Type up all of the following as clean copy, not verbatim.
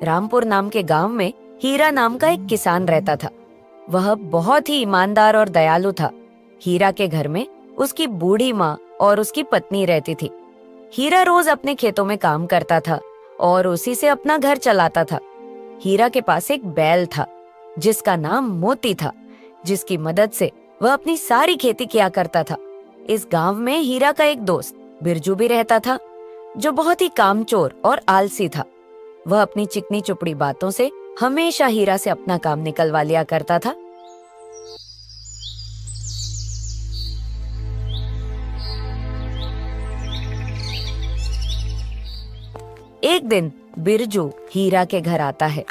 रामपुर नाम के गांव में हीरा नाम का एक किसान रहता था। वह बहुत ही ईमानदार और दयालु था। हीरा के घर में उसकी बूढ़ी माँ और उसकी पत्नी रहती थी। हीरा रोज अपने खेतों में काम करता था और उसी से अपना घर चलाता था। हीरा के पास एक बैल था जिसका नाम मोती था, जिसकी मदद से वह अपनी सारी खेती किया करता था। इस गांव में हीरा का एक दोस्त बिरजू भी रहता था, जो बहुत ही कामचोर और आलसी था। वह अपनी चिकनी चुपड़ी बातों से हमेशा हीरा से अपना काम निकलवा लिया करता था। एक दिन बिरजू हीरा के घर आता है।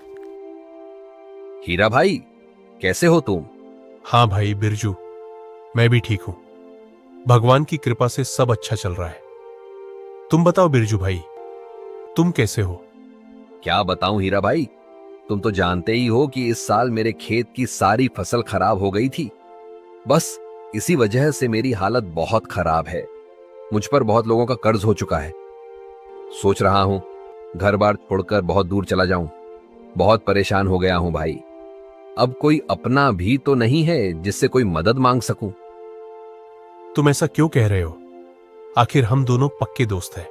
हीरा भाई, कैसे हो तुम? हाँ भाई बिरजू, मैं भी ठीक हूं। भगवान की कृपा से सब अच्छा चल रहा है। तुम बताओ बिरजू भाई, तुम कैसे हो? क्या बताऊं हीरा भाई, तुम तो जानते ही हो कि इस साल मेरे खेत की सारी फसल खराब हो गई थी। बस इसी वजह से मेरी हालत बहुत खराब है। मुझ पर बहुत लोगों का कर्ज हो चुका है। सोच रहा हूं घर बार छोड़कर बहुत दूर चला जाऊं। बहुत परेशान हो गया हूं भाई। अब कोई अपना भी तो नहीं है जिससे कोई मदद मांग सकूं। तुम ऐसा क्यों कह रहे हो? आखिर हम दोनों पक्के दोस्त हैं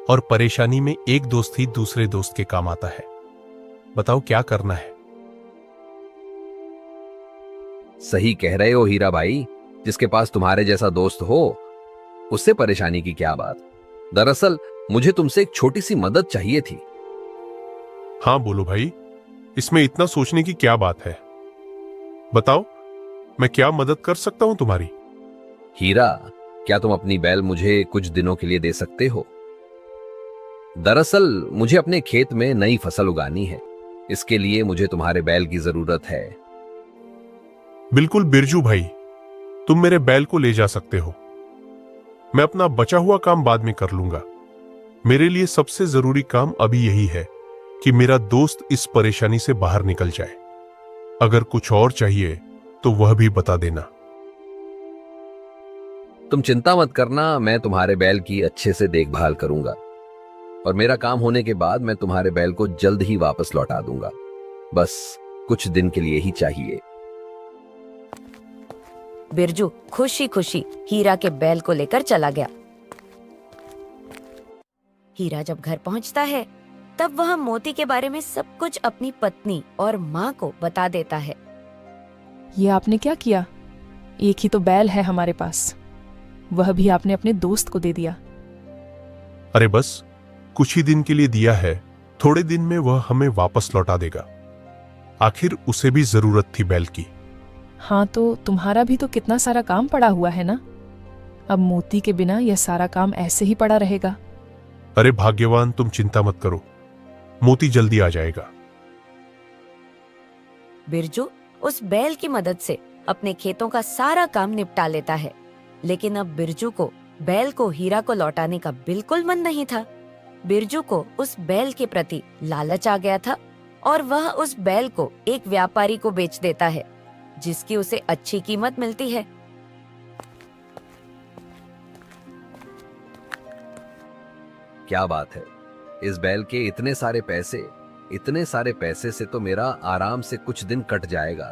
और परेशानी में एक दोस्त ही दूसरे दोस्त के काम आता है। बताओ क्या करना है? सही कह रहे हो हीरा भाई, जिसके पास तुम्हारे जैसा दोस्त हो उससे परेशानी की क्या बात। दरअसल मुझे तुमसे एक छोटी सी मदद चाहिए थी। हाँ बोलो भाई, इसमें इतना सोचने की क्या बात है? बताओ, मैं क्या मदद कर सकता हूं तुम्हारी? हीरा, क्या तुम अपनी बैल मुझे कुछ दिनों के लिए दे सकते हो? दरअसल मुझे अपने खेत में नई फसल उगानी है। इसके लिए मुझे तुम्हारे बैल की जरूरत है। बिल्कुल बिरजू भाई, तुम मेरे बैल को ले जा सकते हो। मैं अपना बचा हुआ काम बाद में कर लूंगा। मेरे लिए सबसे जरूरी काम अभी यही है कि मेरा दोस्त इस परेशानी से बाहर निकल जाए। अगर कुछ और चाहिए तो वह भी बता देना। तुम चिंता मत करना, मैं तुम्हारे बैल की अच्छे से देखभाल करूंगा और मेरा काम होने के बाद मैं तुम्हारे बैल को जल्द ही वापस लौटा दूंगा। बस कुछ दिन के लिए ही चाहिए। बिरजू खुशी खुशी हीरा के बैल को लेकर चला गया। हीरा जब घर पहुंचता है तब वह मोती के बारे में सब कुछ अपनी पत्नी और माँ को बता देता है। ये आपने क्या किया? एक ही तो बैल है हमारे पास, वह भी आपने अपने दोस्त को दे दिया। अरे बस कुछ ही दिन के लिए दिया है, थोड़े दिन में वह हमें वापस लौटा देगा। आखिर उसे भी जरूरत थी बैल की। हाँ तो तुम्हारा भी तो कितना सारा काम पड़ा हुआ है ना। अब मोती के बिना यह सारा काम ऐसे ही पड़ा रहेगा। अरे भाग्यवान, तुम चिंता मत करो, मोती जल्दी आ जाएगा। बिरजू उस बैल की मदद से अपने खेतों का सारा काम निपटा लेता है। लेकिन अब बिरजू को बैल को हीरा को लौटाने का बिल्कुल मन नहीं था। बिरजू को उस बैल के प्रति लालच आ गया था और वह उस बैल को एक व्यापारी को बेच देता है, जिसकी उसे अच्छी कीमत मिलती है। क्या बात है, इस बैल के इतने सारे पैसे से तो मेरा आराम से कुछ दिन कट जाएगा।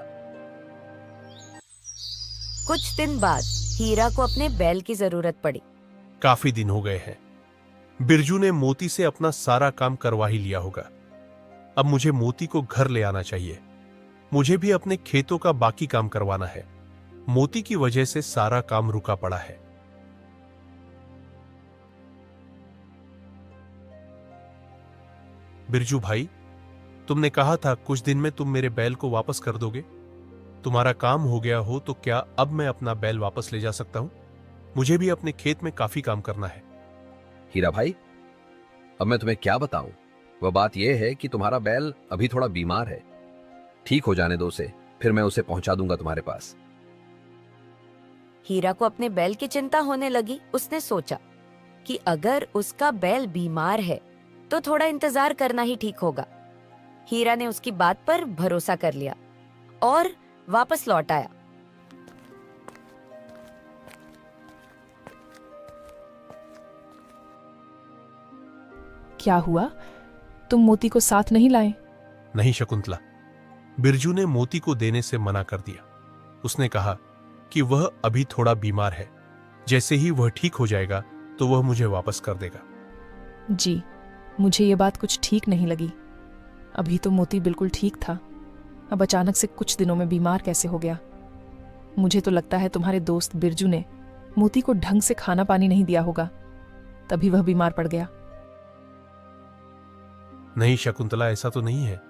कुछ दिन बाद हीरा को अपने बैल की जरूरत पड़ी। काफी दिन हो गए हैं। बिरजू ने मोती से अपना सारा काम करवा ही लिया होगा। अब मुझे मोती को घर ले आना चाहिए। मुझे भी अपने खेतों का बाकी काम करवाना है। मोती की वजह से सारा काम रुका पड़ा है। बिरजू भाई, तुमने कहा था कुछ दिन में तुम मेरे बैल को वापस कर दोगे। तुम्हारा काम हो गया हो तो क्या अब मैं अपना बैल वापस ले जा सकता हूं? मुझे भी अपने खेत में काफी काम करना है। हीरा भाई, अब मैं तुम्हें क्या बताऊं। वह बात यह है कि तुम्हारा बैल अभी थोड़ा बीमार है। ठीक हो जाने दो उसे, फिर मैं उसे पहुंचा दूंगा तुम्हारे पास। हीरा को अपने बैल की चिंता होने लगी। उसने सोचा कि अगर उसका बैल बीमार है तो थोड़ा इंतजार करना ही ठीक होगा। हीरा ने उसकी बात पर भरोसा कर लिया और वापस लौट आया। क्या हुआ? तुम मोती को साथ नहीं लाए? नहीं शकुंतला, बिरजू ने मोती को देने से मना कर दिया। उसने कहा कि वह अभी थोड़ा बीमार है, जैसे ही वह ठीक हो जाएगा तो वह मुझे वापस कर देगा। जी, मुझे ये बात कुछ ठीक नहीं लगी। अभी तो मोती बिल्कुल ठीक था, अब अचानक से कुछ दिनों में बीमार कैसे हो गया? मुझे तो लगता है तुम्हारे दोस्त बिरजू ने मोती को ढंग से खाना पानी नहीं दिया होगा, तभी वह बीमार पड़ गया। नहीं शकुंतला, ऐसा तो नहीं है।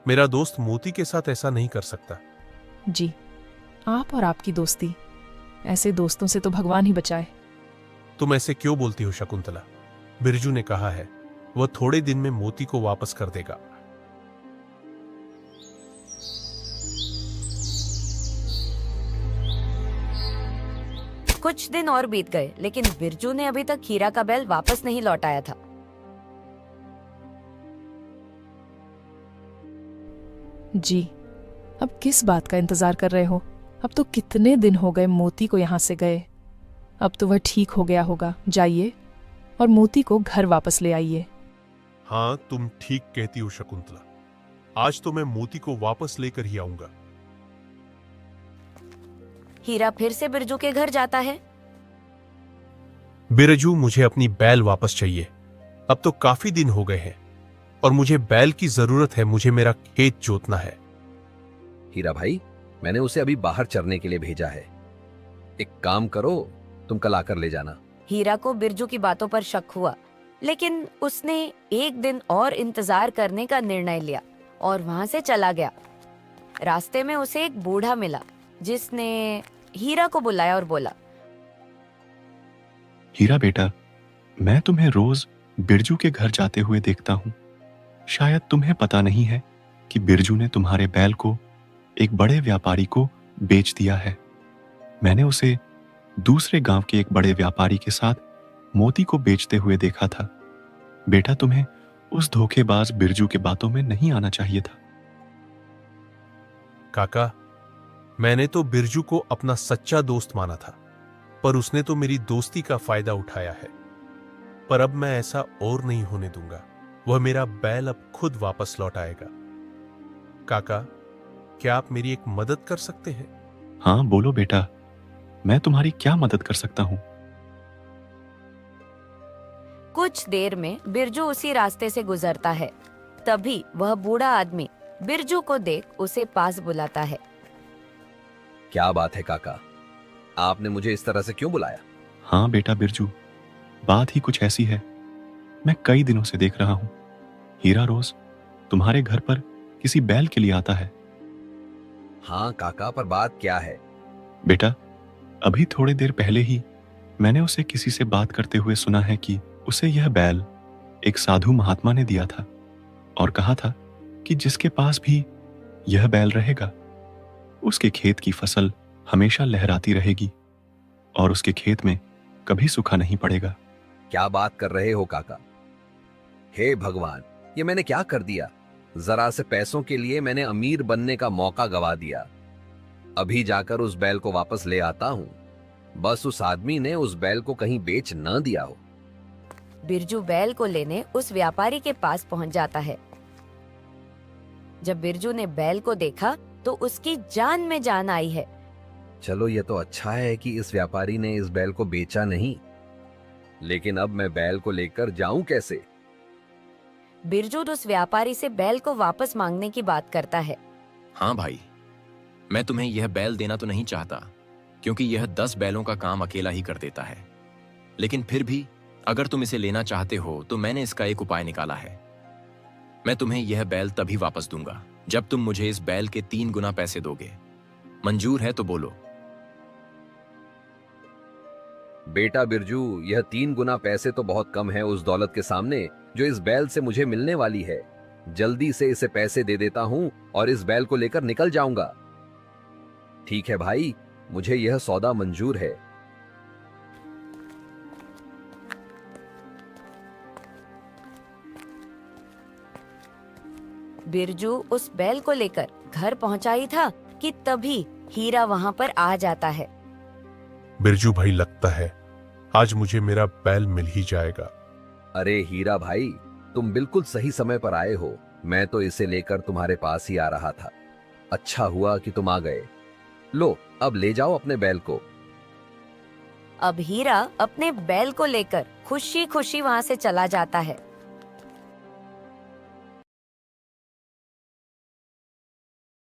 मेरा दोस्त मोती के साथ ऐसा नहीं कर सकता। जी, आप और आपकी दोस्ती, ऐसे दोस्तों से तो भगवान ही बचाए। तुम ऐसे क्यों बोलती हो शकुंतला? बिरजू ने कहा है वह थोड़े दिन में मोती को वापस कर देगा। कुछ दिन और बीत गए, लेकिन बिरजू ने अभी तक हीरा का बैल वापस नहीं लौटाया था। जी, अब किस बात का इंतजार कर रहे हो? अब तो कितने दिन हो गए मोती को यहाँ से गए। अब तो वह ठीक हो गया होगा। जाइए और मोती को घर वापस ले आइए। हाँ, तुम ठीक कहती हो शकुंतला। आज तो मैं मोती को वापस लेकर ही आऊंगा। हीरा फिर से बिरजू के घर जाता है। बिरजू, मुझे अपनी बैल वापस चाहिए। अब तो काफी दिन हो गए हैं और मुझे बैल की जरूरत है। मुझे मेरा खेत जोतना है। हीरा भाई, मैंने उसे अभी बाहर चरने के लिए भेजा है। एक काम करो, तुम कल आकर ले जाना। हीरा को बिरजू की बातों पर शक हुआ, लेकिन उसने एक दिन और इंतजार करने का निर्णय लिया और वहां से चला गया। रास्ते में उसे एक बूढ़ा मिला, जिसने हीरा को बुलाया और बोला, हीरा बेटा, मैं तुम्हें रोज बिरजू के घर जाते हुए देखता हूं। शायद तुम्हें पता नहीं है कि बिरजू ने तुम्हारे बैल को एक बड़े व्यापारी को बेच दिया है। मैंने उसे दूसरे गांव के एक बड़े व्यापारी के साथ मोती को बेचते हुए देखा था। बेटा, तुम्हें उस धोखेबाज बिरजू के बातों में नहीं आना चाहिए था। काका, मैंने तो बिरजू को अपना सच्चा दोस्त माना था, पर उसने तो मेरी दोस्ती का फायदा उठाया है। पर अब मैं ऐसा और नहीं होने दूंगा। वह मेरा बैल अब खुद वापस लौट आएगा। काका, क्या आप मेरी एक मदद कर सकते हैं? हाँ, बोलो बेटा, मैं तुम्हारी क्या मदद कर सकता हूं? कुछ देर में बिरजू उसी रास्ते से गुजरता है। तभी वह बूढ़ा आदमी बिरजू को देख उसे पास बुलाता है। क्या बात है काका, आपने मुझे इस तरह से क्यों बुलाया? हाँ बेटा बिरजू, बात ही कुछ ऐसी है। मैं कई दिनों से देख रहा हूं, हीरा रोज तुम्हारे घर पर किसी बैल के लिए आता है। हाँ काका, पर बात क्या है? बेटा, अभी थोड़ी देर पहले ही मैंने उसे किसी से बात करते हुए सुना है कि उसे यह बैल एक साधु महात्मा ने दिया था और कहा था कि जिसके पास भी यह बैल रहेगा, उसके खेत की फसल हमेशा लहराती रहेगी और उसके खेत में कभी सूखा नहीं पड़ेगा। क्या बात कर रहे हो काका? हे भगवान, ये मैंने क्या कर दिया? जरा से पैसों के लिए मैंने अमीर बनने का मौका गवा दिया। अभी जाकर उस बैल को वापस ले आता हूं। बस उस आदमी ने उस बैल को कहीं बेच न दिया हो। बिरजू बैल को लेने उस व्यापारी के पास पहुंच जाता है। जब बिरजू ने बैल को देखा तो उसकी जान में जान आई है। चलो, ये तो अच्छा है कि इस व्यापारी ने इस बैल को बेचा नहीं, लेकिन अब मैं बैल को लेकर जाऊं कैसे? बिरजू उस व्यापारी से बैल को वापस मांगने की बात करता है। हाँ भाई, मैं तुम्हें यह बैल देना तो नहीं चाहता, क्योंकि यह 10 बैलों का काम अकेला ही कर देता है। लेकिन फिर भी अगर तुम इसे लेना चाहते हो तो मैंने इसका एक उपाय निकाला है। मैं तुम्हें यह बैल तभी वापस दूंगा जब तुम मुझे इस बैल के 3 गुना पैसे दोगे। मंजूर है तो बोलो। बेटा बिरजू, यह 3 गुना पैसे तो बहुत कम है उस दौलत के सामने जो इस बैल से मुझे मिलने वाली है। जल्दी से इसे पैसे दे देता हूं और इस बैल को लेकर निकल जाऊंगा। ठीक है भाई, मुझे यह सौदा मंजूर है। बिरजू उस बैल को लेकर घर पहुंचा ही था कि तभी हीरा वहां पर आ जाता है। बिरजू भाई, लगता है आज मुझे मेरा बैल मिल ही जाएगा। अरे हीरा भाई, तुम बिल्कुल सही समय पर आए हो। मैं तो इसे लेकर तुम्हारे पास ही आ रहा था। अच्छा हुआ कि तुम आ गए। लो, अब ले जाओ अपने बैल को। अब हीरा अपने बैल को लेकर खुशी खुशी वहां से चला जाता है।